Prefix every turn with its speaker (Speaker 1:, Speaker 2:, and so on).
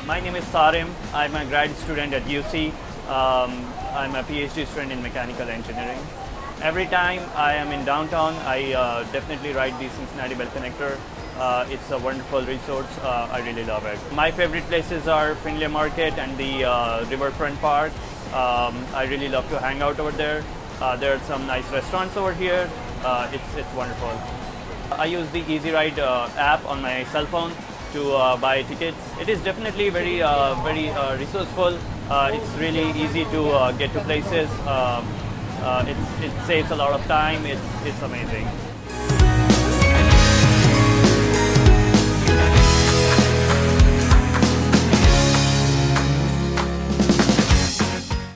Speaker 1: My name is Sarim. I'm a grad student at UC. I'm a PhD student in mechanical engineering. Every time I am in downtown, I definitely ride the Cincinnati Bell Connector. It's a wonderful resource. I really love it. My favorite places are Findlay Market and the Riverfront Park. I really love to hang out over there. There are some nice restaurants over here. It's wonderful. I use the Easy Ride app on my cell phone to buy tickets. It is definitely very resourceful. It's really easy to get to places. It saves a lot of time. It's amazing.